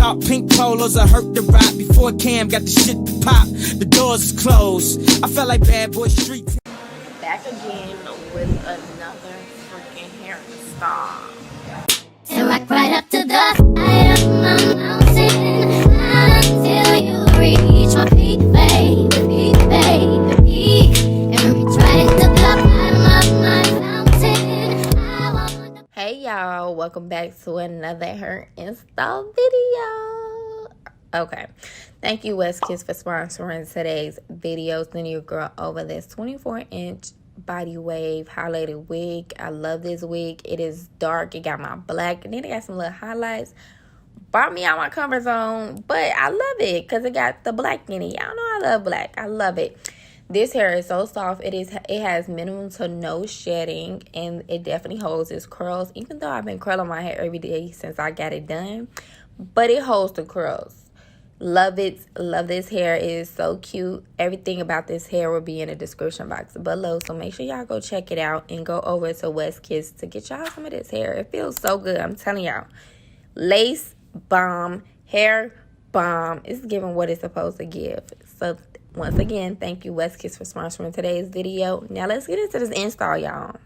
dark pink polos, I hurt the ride before Cam got the shit to pop. The doors is closed. I felt like Bad Boy Street. Back again with another freaking hairstyle. And rock right up to the high of my mountain until you reach my peak, baby, peak, baby, peak. And reach right to the bottom of my fountain. I want. Hey y'all, welcome back to another hair install video. Okay, thank you WestKiss for sponsoring today's video. Sending your girl over this 24-inch body wave highlighted wig. I love this wig. It is dark. It got my black and then it got some little highlights. Brought me out my comfort zone, but I love it because it got the black in it. Y'all know I love black. I love it. This hair is so soft. It has minimum to no shedding, and it definitely holds its curls, even though I've been curling my hair every day since I got it done, but it holds the curls. Love it. Love this hair. It is so cute. Everything about this hair will be in the description box below, so make sure y'all go check it out and go over to WestKiss to get y'all some of this hair. It feels so good. I'm telling y'all. Lace bomb, hair bomb. It's giving what it's supposed to give. So once again, thank you WestKiss for sponsoring today's video. Now let's get into this install, y'all.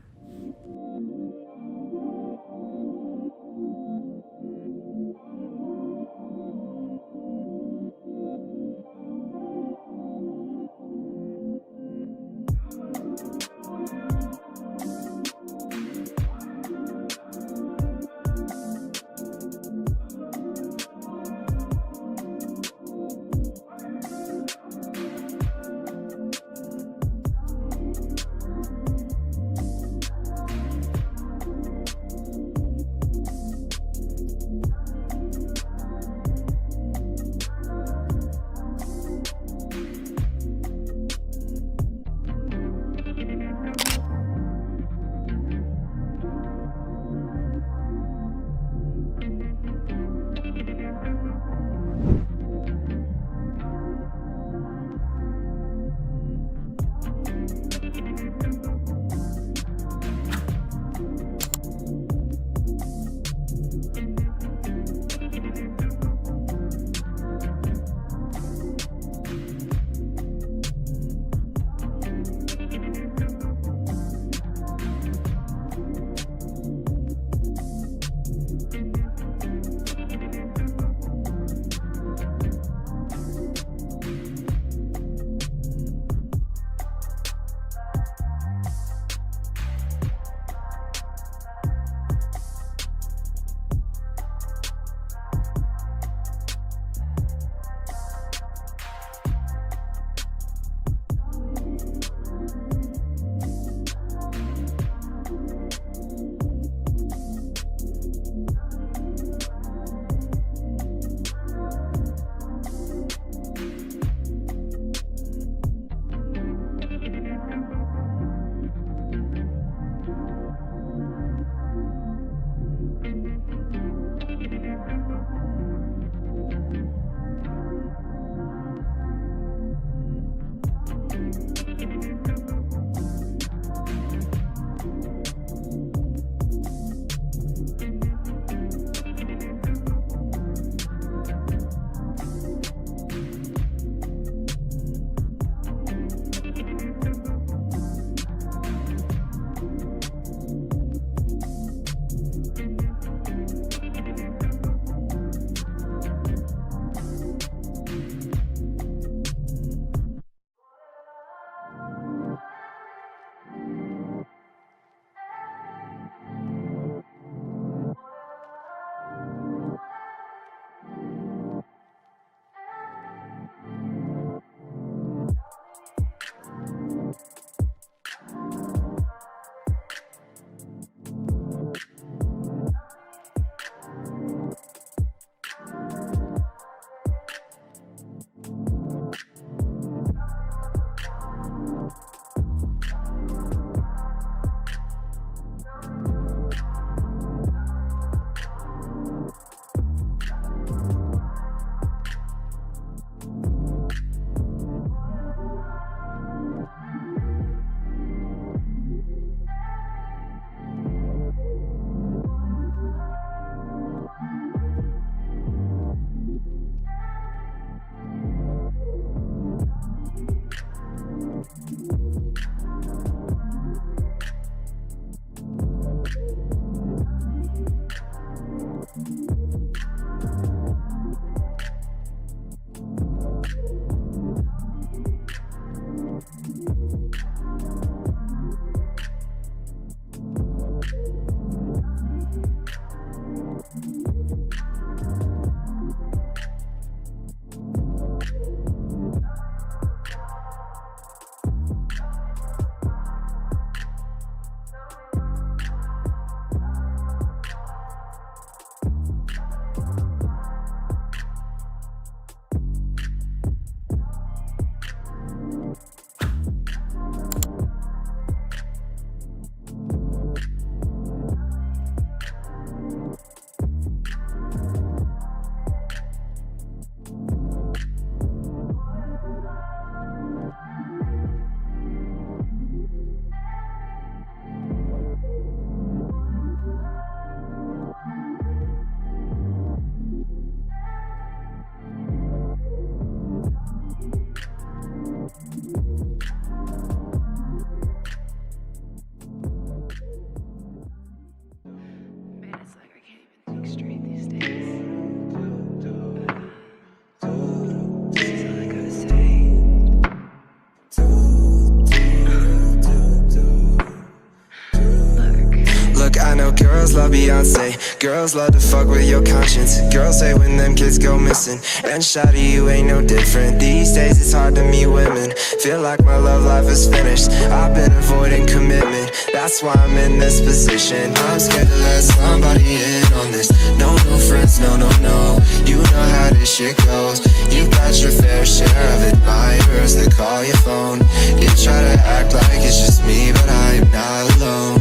Beyonce. Girls love to fuck with your conscience. Girls say when them kids go missing. And shawty, you ain't no different. These days it's hard to meet women. Feel like my love life is finished. I've been avoiding commitment. That's why I'm in this position. I'm scared to let somebody in on this. No new friends, no, no, no. You know how this shit goes. You got your fair share of admirers that call your phone. You try to act like it's just me, but I am not alone.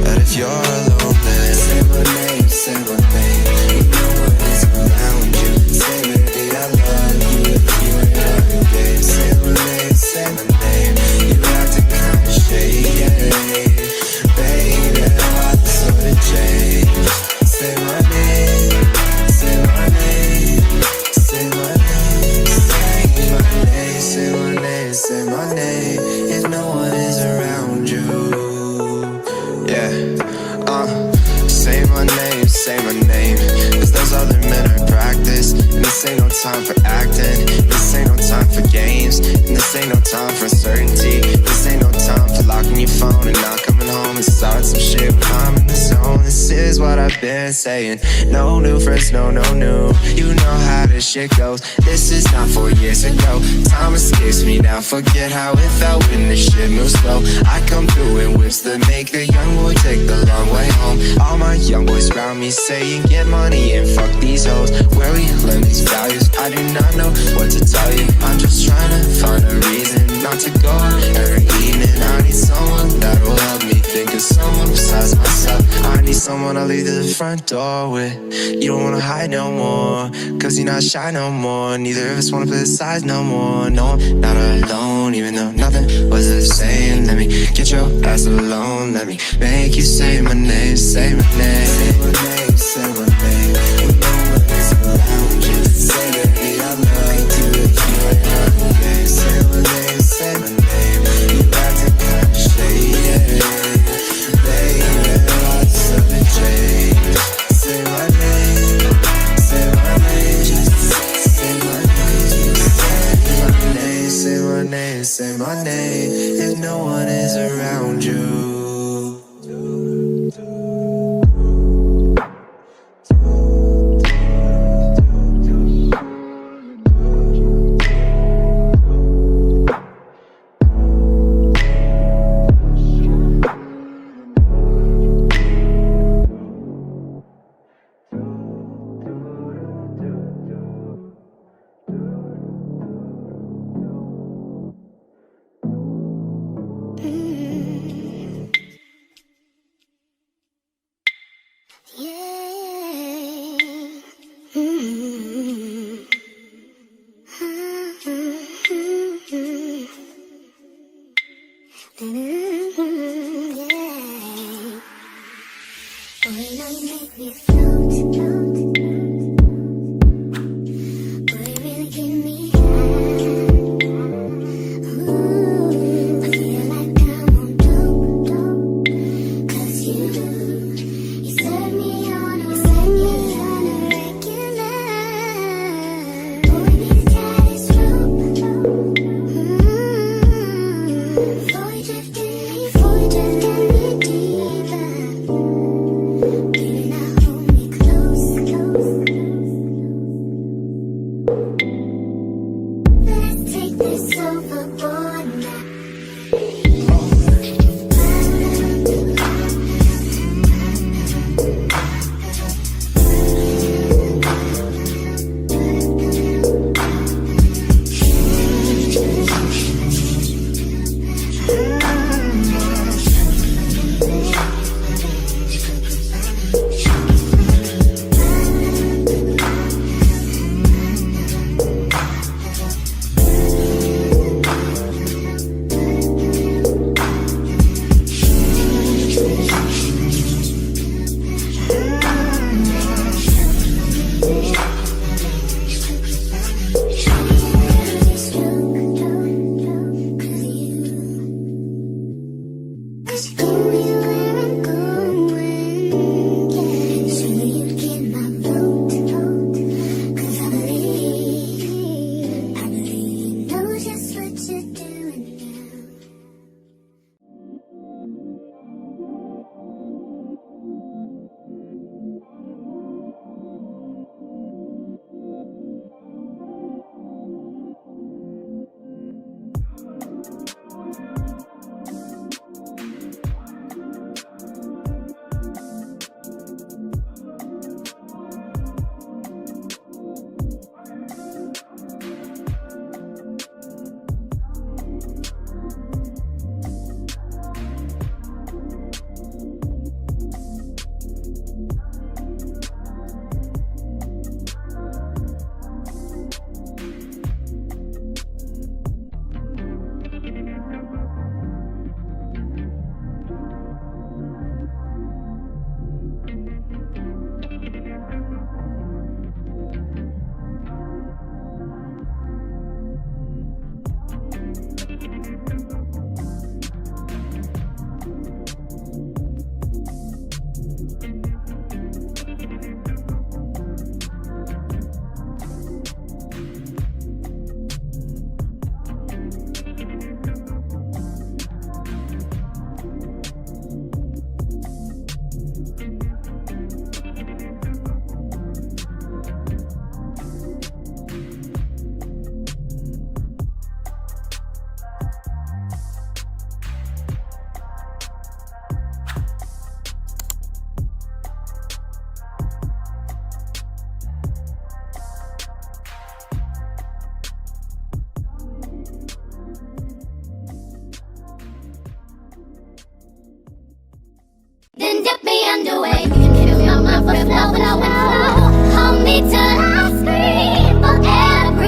But if you're alone, then say my name, say my name. You know what is around you. Say baby, I love you. If you ain't running, babe, say my name, say my name. You acting kinda shady, baby. Why the sort of change? Say my name, say my name, say my name, say my name, say my name, say my name. If no one is around you. Say my name, cause those other men are practice. And this ain't no time for acting. This ain't no time for games. And this ain't no time for uncertainty. This ain't no time for locking your phone and not coming home and start some shit when I'm in the zone. This is what I've been saying. No new friends, no, no new. You know how this shit goes. This is not 4 years ago. Time escapes me now. Forget how it felt when this shit moves slow. I come through in whips that make the young boy take the long way home. All my young boys around me saying get money and fuck these hoes. Where we learn these values, I do not know what to tell you. I'm just trying to find a reason not to go out every evening. I need someone that will help me think of someone besides myself. I need someone I'll leave to the front door with. You don't wanna hide no more, cause you're not shy no more. Neither of us wanna play the sides no more. No, I'm not alone, even though nothing was the same. Let me get your ass alone. Let me make you say my name, say my name. Say my name, say my name. When no one is around you, say baby I love you. If you ain't running, babe, say my name, say my name. You acting kinda shady, baby. Why the sudden change? Say my name, say my name, say my name, say my name, say my name, say my name. If no one is around you. underway. You can fill my mind for flow without flow. Hold me till I scream forever.